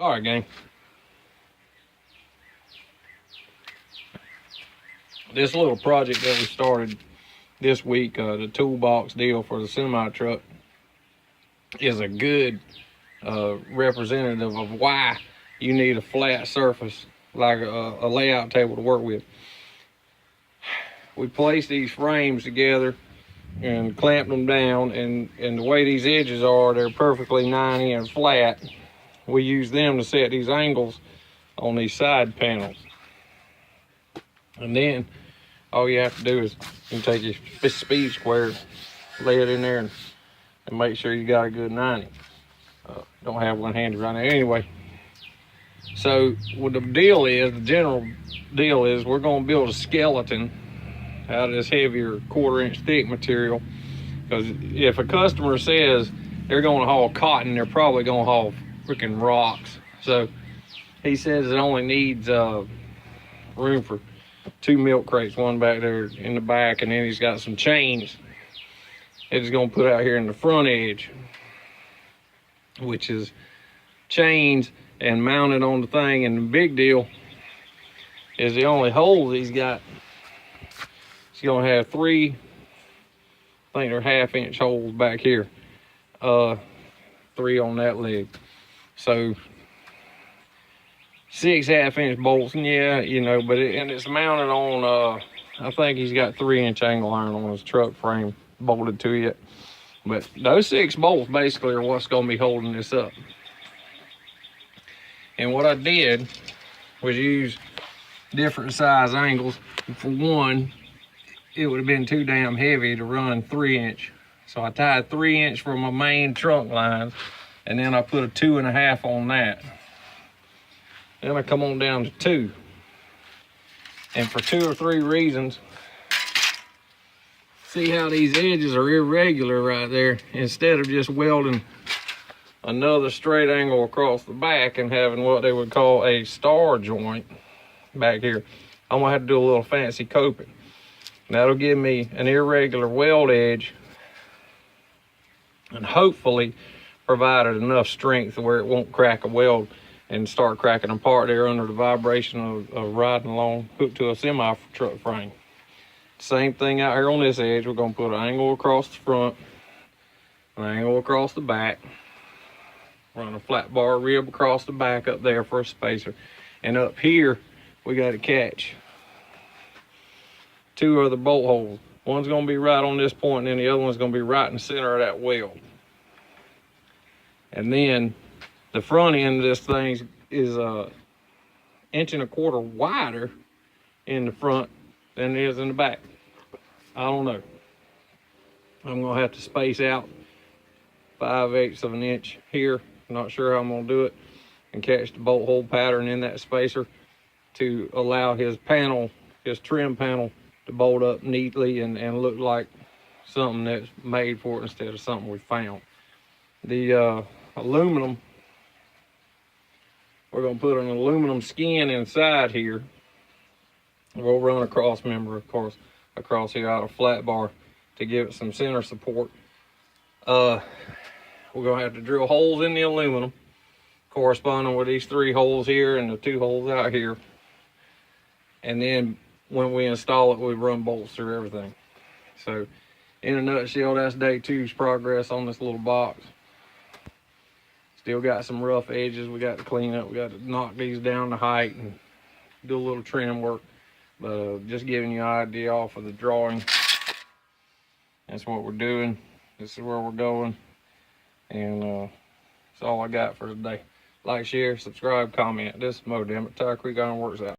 All right, gang. This little project that we started this week, the toolbox deal for the semi truck, is a good representative of why you need a flat surface like a layout table to work with. We placed these frames together and clamped them down, and the way these edges are, they're perfectly 90 and flat. We use them to set these angles on these side panels. And then all you have to do is you take your speed square, lay it in there, and make sure you got a good 90. Don't have one handy right now. Anyway, so what the deal is, the general deal is, we're going to build a skeleton out of this heavier 1/4 inch thick material. Because if a customer says they're going to haul cotton, they're probably going to haul freaking rocks. So he says it only needs room for 2 milk crates, one back there in the back, and then he's got some chains that he's going to put out here in the front edge, which is chains and mounted on the thing. And the big deal is the only holes he's got, he's going to have 3, I think they're 1/2 inch holes back here, 3 on that leg. So 6 1/2 inch bolts, and yeah, you know, but it's mounted on, I think he's got 3 inch angle iron on his truck frame bolted to it. But those 6 bolts basically are what's going to be holding this up. And what I did was use different size angles. For one, it would have been too damn heavy to run 3 inch. So I tied 3 inch for my main trunk lines, and then I put a 2 1/2 on that. Then I come on down to 2. And for 2 or 3 reasons, see how these edges are irregular right there? Instead of just welding another straight angle across the back and having what they would call a star joint back here, I'm gonna have to do a little fancy coping. That'll give me an irregular weld edge and hopefully provided enough strength where it won't crack a weld and start cracking apart there under the vibration of riding along hooked to a semi truck frame. Same thing out here on this edge. We're going to put an angle across the front, an angle across the back, run a flat bar rib across the back up there for a spacer, and up here we got to catch 2 other bolt holes. One's going to be right on this point, and then the other one's going to be right in the center of that weld. And then the front end of this thing is 1 1/4 inch wider in the front than it is in the back. I don't know. I'm gonna have to space out 5/8 of an inch here. I'm not sure how I'm gonna do it, and catch the bolt hole pattern in that spacer to allow his panel, his trim panel, to bolt up neatly and look like something that's made for it instead of something we found. The aluminum, we're gonna put an aluminum skin inside here. We'll run a cross member, of course, across here out of flat bar to give it some center support. We're gonna have to drill holes in the aluminum corresponding with these 3 holes here and the 2 holes out here. And then when we install it, we run bolts through everything. So in a nutshell, that's day 2's progress on this little box. Still got some rough edges we got to clean up. We got to knock these down to height and do a little trim work. But just giving you an idea off of the drawing. That's what we're doing. This is where we're going. And that's all I got for today. Like, share, subscribe, comment. This is Mo, damn it. Tire Creek Iron Works out.